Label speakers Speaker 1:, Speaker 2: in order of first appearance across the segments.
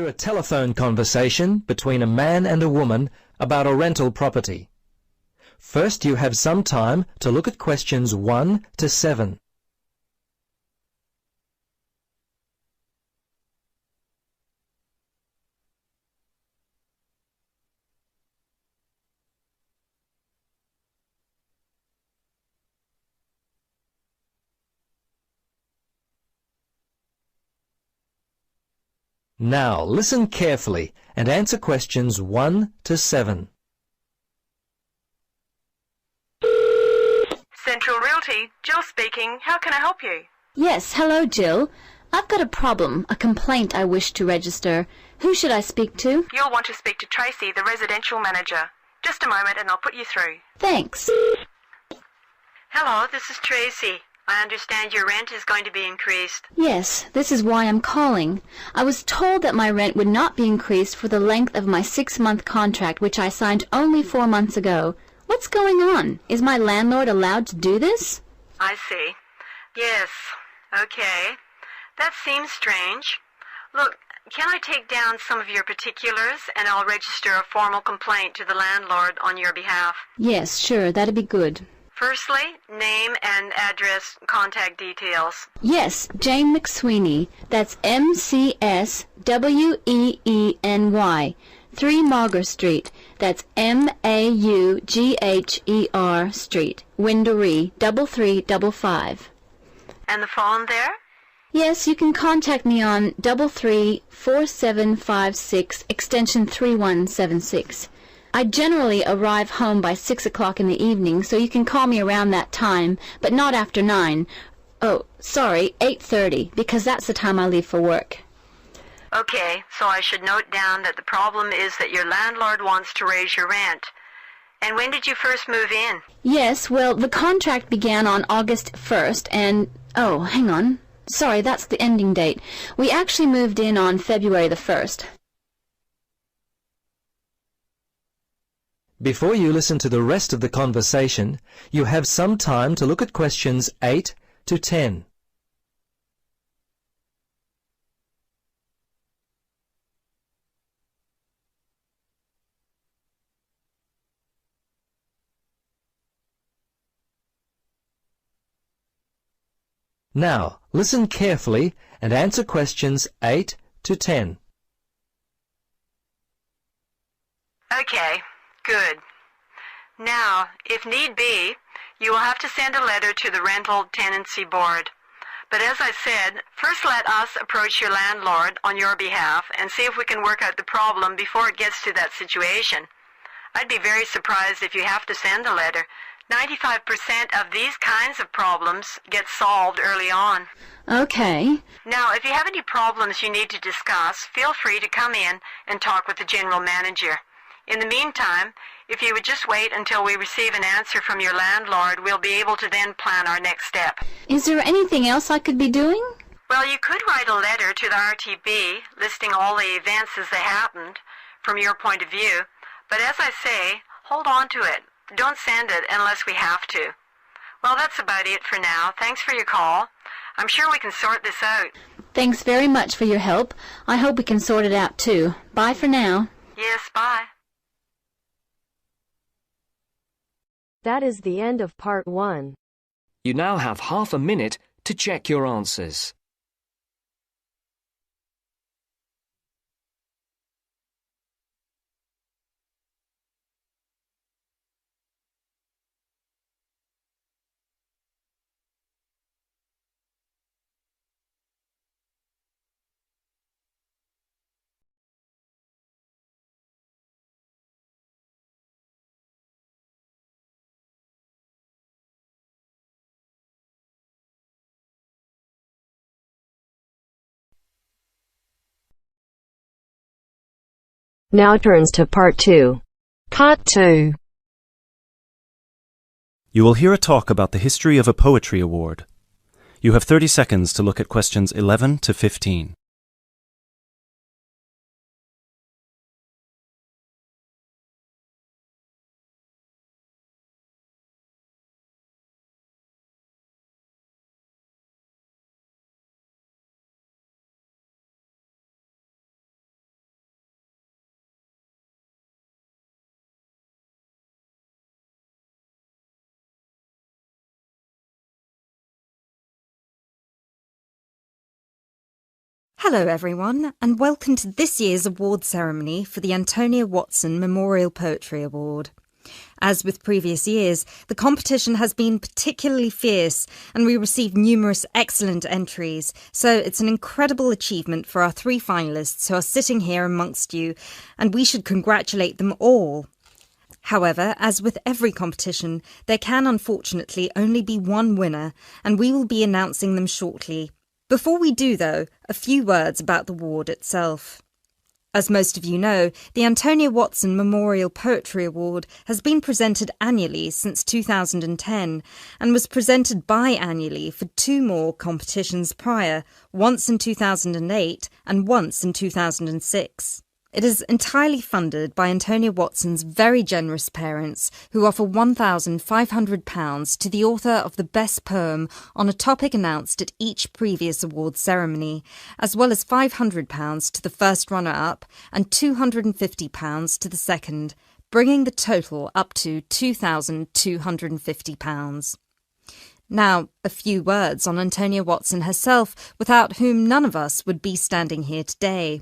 Speaker 1: hear a telephone conversation between a man and a woman about a rental property. First, you have some time to look at questions 1 to 7. Now, listen carefully and answer questions 1 to 7.
Speaker 2: Central Realty, Jill speaking. How can I help you?
Speaker 3: Yes, hello, Jill. I've got a problem, a complaint I wish to register. Who should I speak to?
Speaker 2: You'll want to speak to Tracy, the residential manager. Just a moment and I'll put you through.
Speaker 3: Thanks.
Speaker 2: Hello, this is Tracy. I understand your rent is going to be increased.
Speaker 3: Yes, this is why I'm calling. I was told that my rent would not be increased for the length of my 6-month contract, which I signed only 4 months ago. What's going on? Is my landlord allowed to do this?
Speaker 2: I see. Yes. Okay. That seems strange. Look, can I take down some of your particulars and I'll register a formal complaint to the landlord on your behalf?
Speaker 3: Yes, sure, that'd be good.
Speaker 2: Firstly, name and address, contact details.
Speaker 3: Yes, Jane McSweeney. That's McSweeny. 3 Mauger Street. That's Maugher Street. Windory, 3355.
Speaker 2: And the phone there?
Speaker 3: Yes, you can contact me on 334756, extension 3176. I generally arrive home by 6 o'clock in the evening, so you can call me around that time, but not after 9. Oh, sorry, 8:30, because that's the time I leave for work.
Speaker 2: Okay, so I should note down that the problem is that your landlord wants to raise your rent. And when did you first move in?
Speaker 3: Yes, well, the contract began on August 1st, and... oh, hang on. Sorry, that's the ending date. We actually moved in on February the 1st.
Speaker 1: Before you listen to the rest of the conversation, you have some time to look at questions 8 to 10. Now, listen carefully and answer questions 8 to 10.
Speaker 2: Okay, good. Now, if need be, you will have to send a letter to the Rental Tenancy Board. But as I said, first let us approach your landlord on your behalf and see if we can work out the problem before it gets to that situation. I'd be very surprised if you have to send a letter. 95% of these kinds of problems get solved early on.
Speaker 3: Okay.
Speaker 2: Now, if you have any problems you need to discuss, feel free to come in and talk with the general manager. In the meantime, if you would just wait until we receive an answer from your landlord, we'll be able to then plan our next step.
Speaker 3: Is there anything else I could be doing?
Speaker 2: Well, you could write a letter to the RTB listing all the events as they happened from your point of view. But as I say, hold on to it. Don't send it unless we have to. Well, that's about it for now. Thanks for your call. I'm sure we can sort this out.
Speaker 3: Thanks very much for your help. I hope we can sort it out too. Bye for now.
Speaker 2: Yes, bye.
Speaker 4: That is the end of part 1.
Speaker 5: You now have half a minute to check your answers.
Speaker 4: Now turns to part 2. Part 2.
Speaker 6: You will hear a talk about the history of a poetry award. You have 30 seconds to look at questions 11 to 15.
Speaker 7: Hello everyone, and welcome to this year's award ceremony for the Antonia Watson Memorial Poetry Award. As with previous years, the competition has been particularly fierce and we received numerous excellent entries, so it's an incredible achievement for our 3 finalists who are sitting here amongst you, and we should congratulate them all. However, as with every competition, there can unfortunately only be one winner, and we will be announcing them shortly. Before we do, though, a few words about the award itself. As most of you know, the Antonia Watson Memorial Poetry Award has been presented annually since 2010 and was presented biannually for 2 more competitions prior, once in 2008 and once in 2006. It is entirely funded by Antonia Watson's very generous parents, who offer £1,500 to the author of the best poem on a topic announced at each previous award ceremony, as well as £500 to the first runner-up and £250 to the second, bringing the total up to £2,250. Now, a few words on Antonia Watson herself, without whom none of us would be standing here today.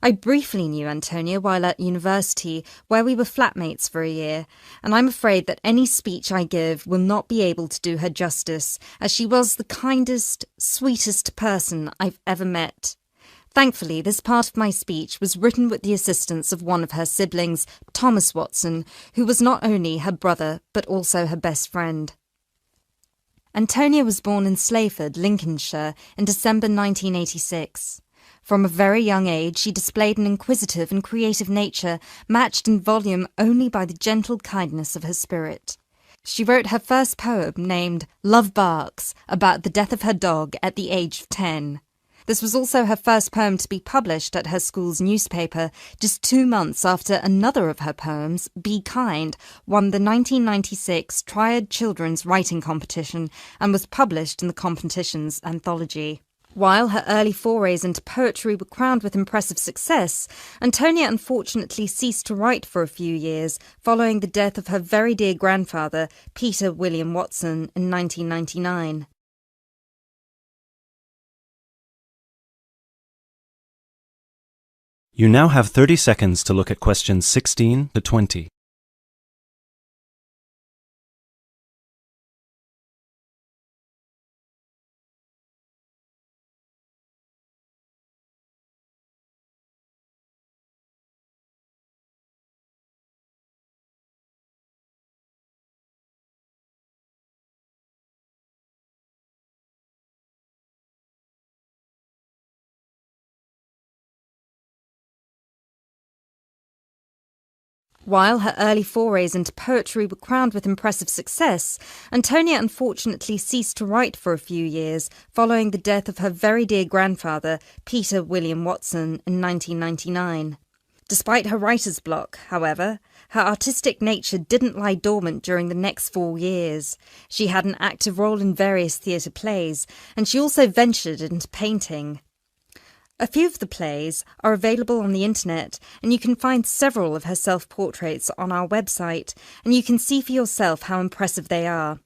Speaker 7: I briefly knew Antonia while at university, where we were flatmates for a year, and I'm afraid that any speech I give will not be able to do her justice, as she was the kindest, sweetest person I've ever met. Thankfully, this part of my speech was written with the assistance of one of her siblings, Thomas Watson, who was not only her brother, but also her best friend. Antonia was born in Slayford, Lincolnshire, in December 1986. From a very young age, she displayed an inquisitive and creative nature, matched in volume only by the gentle kindness of her spirit. She wrote her first poem, named Love Barks, about the death of her dog at the age of 10. This was also her first poem to be published at her school's newspaper, just 2 months after another of her poems, Be Kind, won the 1996 Triad Children's Writing Competition and was published in the competition's anthology. While her early forays into poetry were crowned with impressive success, Antonia unfortunately ceased to write for a few years, following the death of her very dear grandfather, Peter William Watson, in 1999.
Speaker 6: You now have 30 seconds to look at questions 16 to 20.
Speaker 7: While her early forays into poetry were crowned with impressive success, Antonia unfortunately ceased to write for a few years, following the death of her very dear grandfather, Peter William Watson, in 1999. Despite her writer's block, however, her artistic nature didn't lie dormant during the next 4 years. She had an active role in various theatre plays, and she also ventured into painting. A few of the plays are available on the internet, and you can find several of her self-portraits on our website, and you can see for yourself how impressive they are.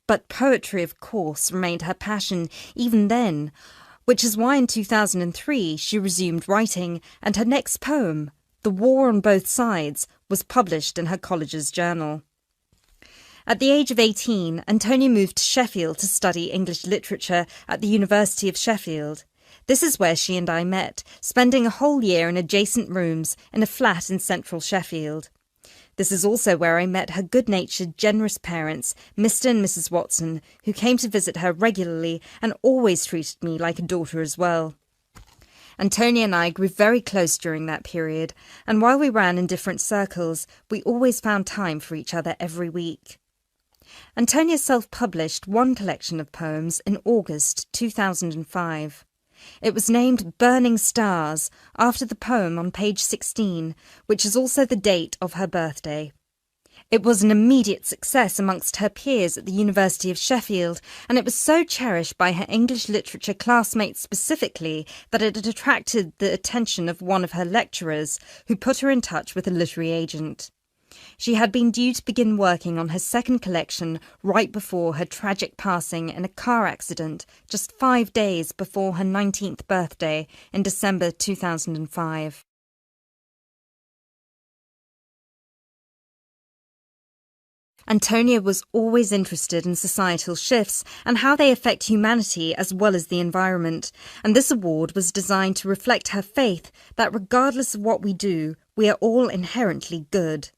Speaker 7: But poetry, of course, remained her passion even then, which is why in 2003 she resumed writing, and her next poem, The War on Both Sides, was published in her college's journal. At the age of 18, Antonia moved to Sheffield to study English literature at the University of Sheffield. This is where she and I met, spending a whole year in adjacent rooms in a flat in central Sheffield. This is also where I met her good-natured, generous parents, Mr. and Mrs. Watson, who came to visit her regularly and always treated me like a daughter as well. Antonia and I grew very close during that period, and while we ran in different circles, we always found time for each other every week. Antonia self-published one collection of poems in August 2005. It was named Burning Stars, after the poem on page 16, which is also the date of her birthday. It was an immediate success amongst her peers at the University of Sheffield, and it was so cherished by her English literature classmates specifically that it had attracted the attention of one of her lecturers, who put her in touch with a literary agent. She had been due to begin working on her second collection right before her tragic passing in a car accident just 5 days before her 19th birthday in December 2005. Antonia was always interested in societal shifts and how they affect humanity as well as the environment, and this award was designed to reflect her faith that regardless of what we do, we are all inherently good.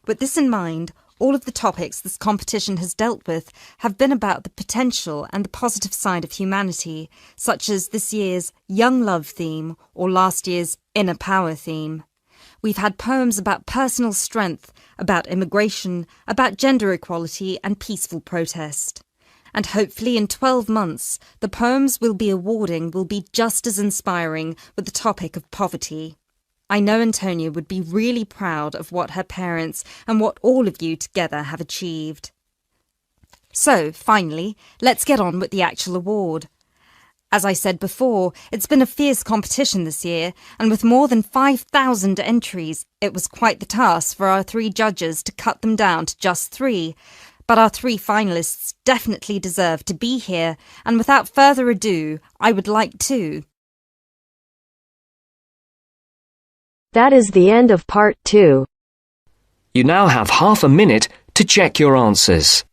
Speaker 7: With this in mind, all of the topics this competition has dealt with have been about the potential and the positive side of humanity, such as this year's Young Love theme or last year's Inner Power theme. We've had poems about personal strength, about immigration, about gender equality and peaceful protest. And hopefully in 12 months, the poems we'll be awarding will be just as inspiring with the topic of poverty. I know Antonia would be really proud of what her parents and what all of you together have achieved. So, finally, let's get on with the actual award. As I said before, it's been a fierce competition this year, and with more than 5,000 entries, it was quite the task for our 3 judges to cut them down to just 3. But our 3 finalists definitely deserve to be here, and without further ado, I would like to...
Speaker 4: That is the end of part 2.
Speaker 5: You now have half a minute to check your answers.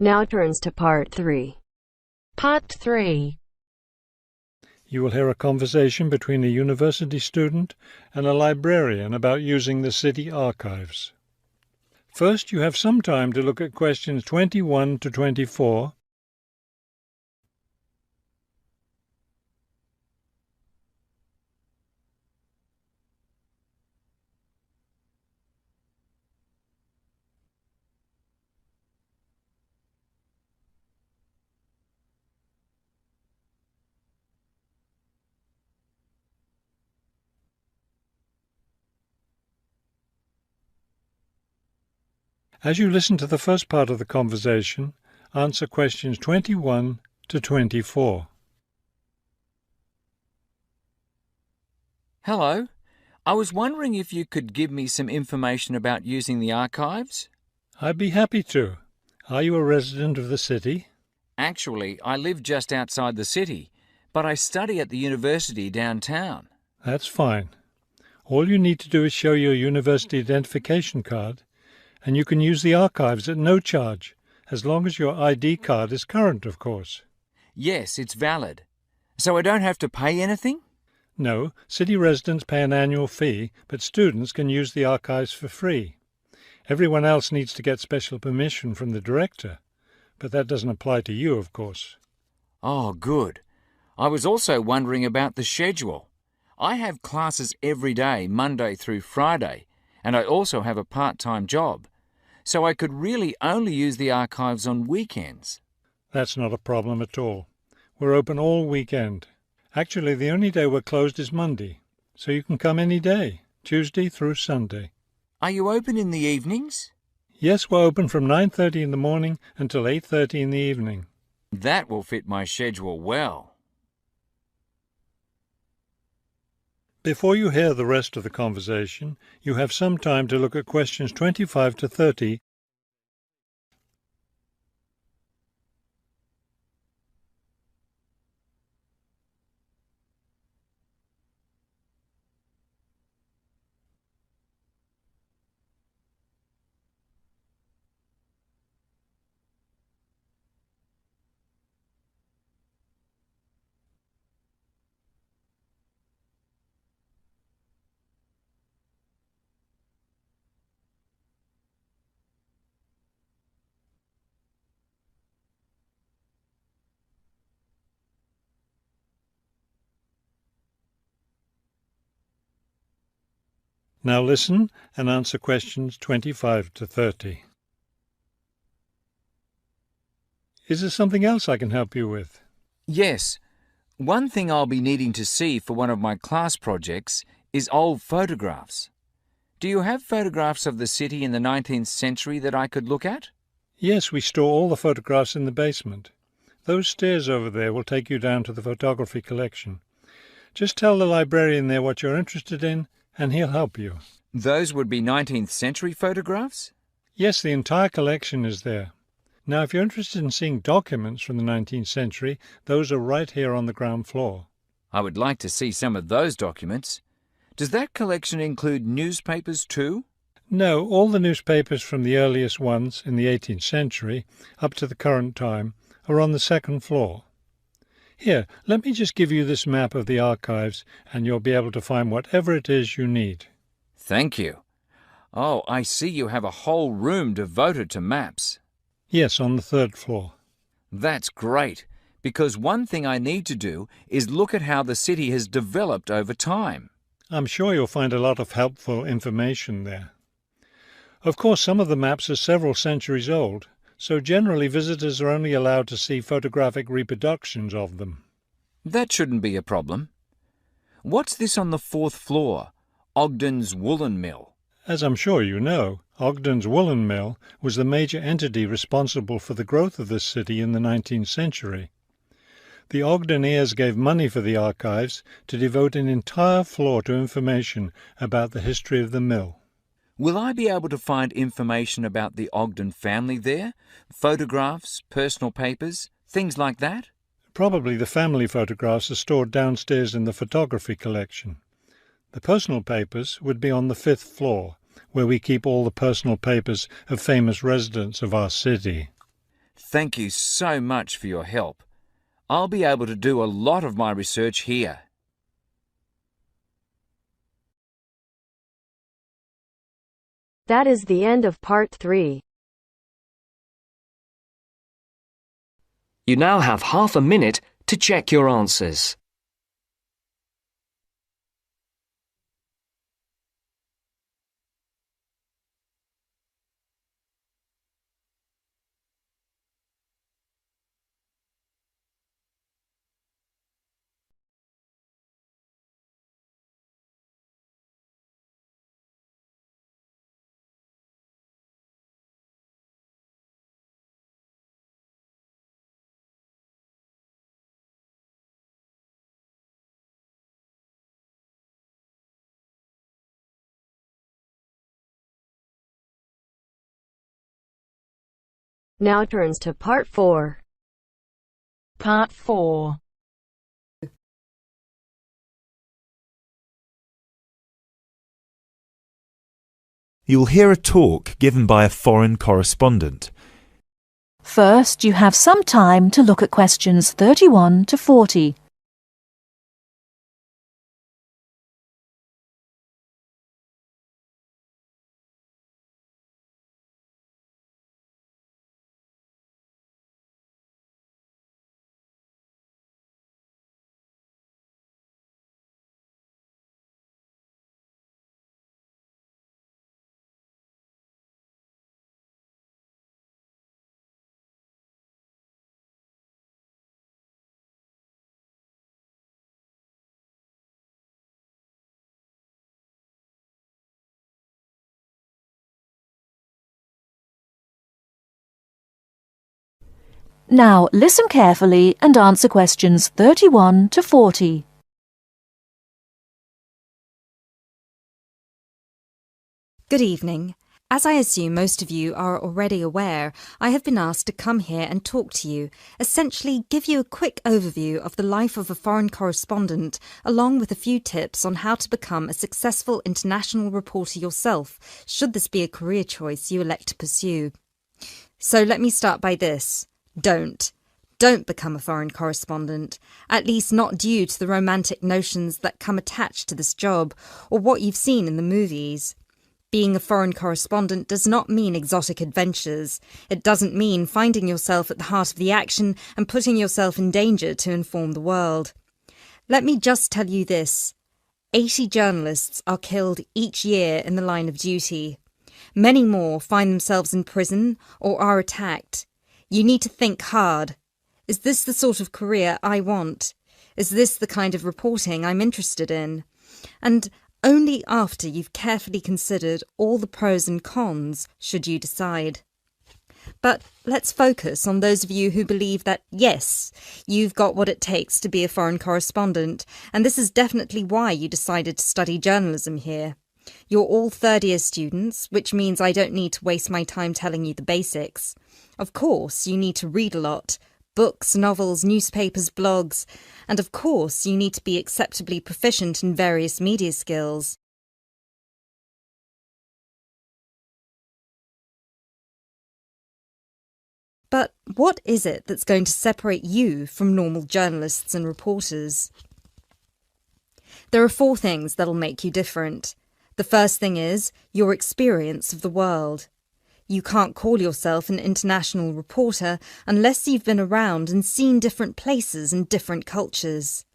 Speaker 4: Now turns to part 3. Part 3.
Speaker 8: You will hear a conversation between a university student and a librarian about using the city archives. First, you have some time to look at questions 21 to 24. As you listen to the first part of the conversation, answer questions 21 to 24.
Speaker 9: Hello. I was wondering if you could give me some information about using the archives?
Speaker 8: I'd be happy to. Are you a resident of the city?
Speaker 9: Actually, I live just outside the city, but I study at the university downtown.
Speaker 8: That's fine. All you need to do is show your university identification card, and you can use the archives at no charge, as long as your ID card is current, of course.
Speaker 9: Yes, it's valid. So I don't have to pay anything?
Speaker 8: No, city residents pay an annual fee, but students can use the archives for free. Everyone else needs to get special permission from the director, but that doesn't apply to you, of course.
Speaker 9: Oh, good. I was also wondering about the schedule. I have classes every day, Monday through Friday, and I also have a part-time job. So I could really only use the archives on weekends.
Speaker 8: That's not a problem at all. We're open all weekend. Actually, the only day we're closed is Monday, so you can come any day, Tuesday through Sunday.
Speaker 9: Are you open in the evenings?
Speaker 8: Yes, we're open from 9:30 in the morning until 8:30 in the evening.
Speaker 9: That will fit my schedule well.
Speaker 8: Before you hear the rest of the conversation, you have some time to look at questions 25 to 30. Now listen and answer questions 25 to 30. Is there something else I can help you with?
Speaker 9: Yes. One thing I'll be needing to see for one of my class projects is old photographs. Do you have photographs of the city in the 19th century that I could look at?
Speaker 8: Yes, we store all the photographs in the basement. Those stairs over there will take you down to the photography collection. Just tell the librarian there what you're interested in, and he'll help you.
Speaker 9: Those would be 19th century photographs?
Speaker 8: Yes, the entire collection is there. Now, if you're interested in seeing documents from the 19th century, those are right here on the ground floor.
Speaker 9: I would like to see some of those documents. Does that collection include newspapers too?
Speaker 8: No, all the newspapers from the earliest ones in the 18th century up to the current time are on the second floor. Here, let me just give you this map of the archives and you'll be able to find whatever it is you need.
Speaker 9: Thank you. Oh, I see you have a whole room devoted to maps.
Speaker 8: Yes, on the third floor.
Speaker 9: That's great, because one thing I need to do is look at how the city has developed over time.
Speaker 8: I'm sure you'll find a lot of helpful information there. Of course, some of the maps are several centuries old, so generally visitors are only allowed to see photographic reproductions of them.
Speaker 9: That shouldn't be a problem. What's this on the fourth floor? Ogden's Woolen Mill.
Speaker 8: As I'm sure you know, Ogden's Woolen Mill was the major entity responsible for the growth of this city in the 19th century. The Ogden heirs gave money for the archives to devote an entire floor to information about the history of the mill.
Speaker 9: Will I be able to find information about the Ogden family there? Photographs, personal papers, things like that?
Speaker 8: Probably the family photographs are stored downstairs in the photography collection. The personal papers would be on the fifth floor, where we keep all the personal papers of famous residents of our city.
Speaker 9: Thank you so much for your help. I'll be able to do a lot of my research here.
Speaker 4: That is the end of part 3.
Speaker 5: You now have half a minute to check your answers.
Speaker 4: Now turns to part 4.
Speaker 10: Part 4.
Speaker 11: You'll hear a talk given by a foreign correspondent.
Speaker 10: First, you have some time to look at questions 31 to 40. Now listen carefully and answer questions 31 to 40.
Speaker 7: Good evening. As I assume most of you are already aware, I have been asked to come here and talk to you, essentially give you a quick overview of the life of a foreign correspondent, along with a few tips on how to become a successful international reporter yourself, should this be a career choice you elect to pursue. So let me start by this. Don't become a foreign correspondent, at least not due to the romantic notions that come attached to this job, or what you've seen in the movies. Being a foreign correspondent does not mean exotic adventures. It doesn't mean finding yourself at the heart of the action and putting yourself in danger to inform the world. Let me just tell you this. 80 journalists are killed each year in the line of duty. Many more find themselves in prison or are attacked. You need to think hard. Is this the sort of career I want? Is this the kind of reporting I'm interested in? And only after you've carefully considered all the pros and cons should you decide. But let's focus on those of you who believe that, yes, you've got what it takes to be a foreign correspondent, and this is definitely why you decided to study journalism here. You're all third-year students, which means I don't need to waste my time telling you the basics. Of course, you need to read a lot. Books, novels, newspapers, blogs, and of course you need to be acceptably proficient in various media skills. But what is it that's going to separate you from normal journalists and reporters? There are 4 things that'll make you different. The first thing is your experience of the world. You can't call yourself an international reporter unless you've been around and seen different places and different cultures.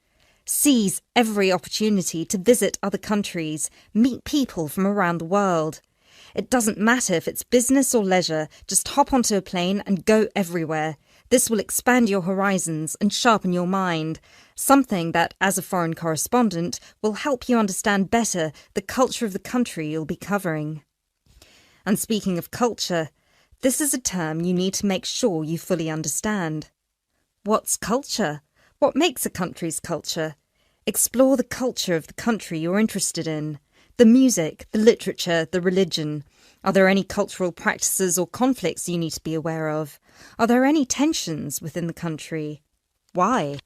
Speaker 7: Seize every opportunity to visit other countries, meet people from around the world. It doesn't matter if it's business or leisure, just hop onto a plane and go everywhere. This will expand your horizons and sharpen your mind, something that, as a foreign correspondent, will help you understand better the culture of the country you'll be covering. And speaking of culture, this is a term you need to make sure you fully understand. What's culture? What makes a country's culture? Explore the culture of the country you're interested in. The music, the literature, the religion. Are there any cultural practices or conflicts you need to be aware of? Are there any tensions within the country? Why?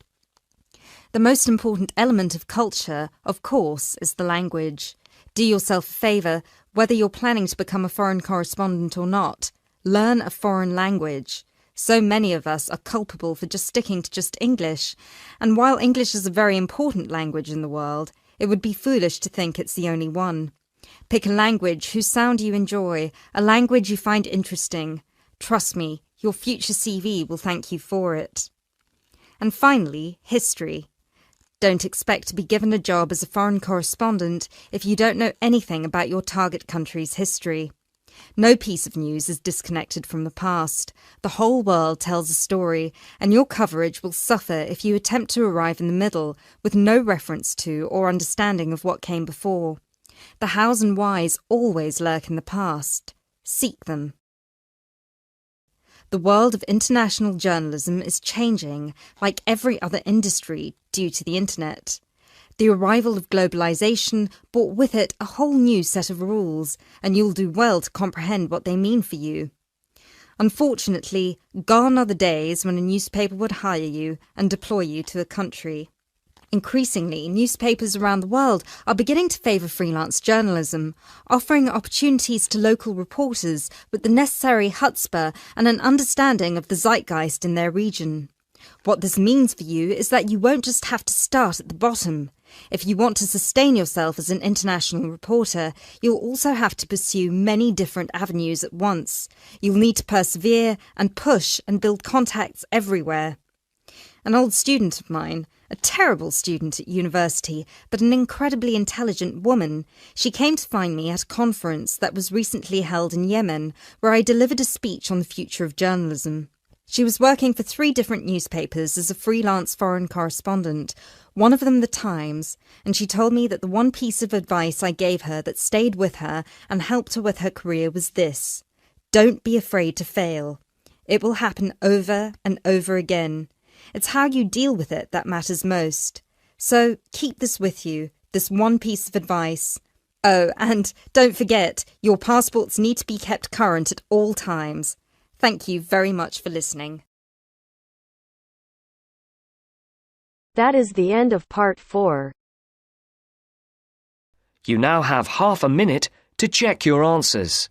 Speaker 7: The most important element of culture, of course, is the language. Do yourself a favour, whether you're planning to become a foreign correspondent or not. Learn a foreign language. So many of us are culpable for just sticking to just English, and while English is a very important language in the world, it would be foolish to think it's the only one. Pick a language whose sound you enjoy, a language you find interesting. Trust me, your future CV will thank you for it. And finally, history. Don't expect to be given a job as a foreign correspondent if you don't know anything about your target country's history. No piece of news is disconnected from the past. The whole world tells a story, and your coverage will suffer if you attempt to arrive in the middle with no reference to or understanding of what came before. The hows and whys always lurk in the past. Seek them. The world of international journalism is changing, like every other industry, due to the internet. The arrival of globalization brought with it a whole new set of rules, and you'll do well to comprehend what they mean for you. Unfortunately, gone are the days when a newspaper would hire you and deploy you to a country. Increasingly, newspapers around the world are beginning to favour freelance journalism, offering opportunities to local reporters with the necessary chutzpah and an understanding of the zeitgeist in their region. What this means for you is that you won't just have to start at the bottom. If you want to sustain yourself as an international reporter, you'll also have to pursue many different avenues at once. You'll need to persevere and push and build contacts everywhere. An old student of mine, a terrible student at university, but an incredibly intelligent woman, she came to find me at a conference that was recently held in Yemen, where I delivered a speech on the future of journalism. She was working for 3 different newspapers as a freelance foreign correspondent, one of them The Times, and she told me that the one piece of advice I gave her that stayed with her and helped her with her career was this: don't be afraid to fail. It will happen over and over again. It's how you deal with it that matters most. So keep this with you, this one piece of advice. Oh, and don't forget, your passports need to be kept current at all times. Thank you very much for listening.
Speaker 4: That is the end of part 4.
Speaker 5: You now have half a minute to check your answers.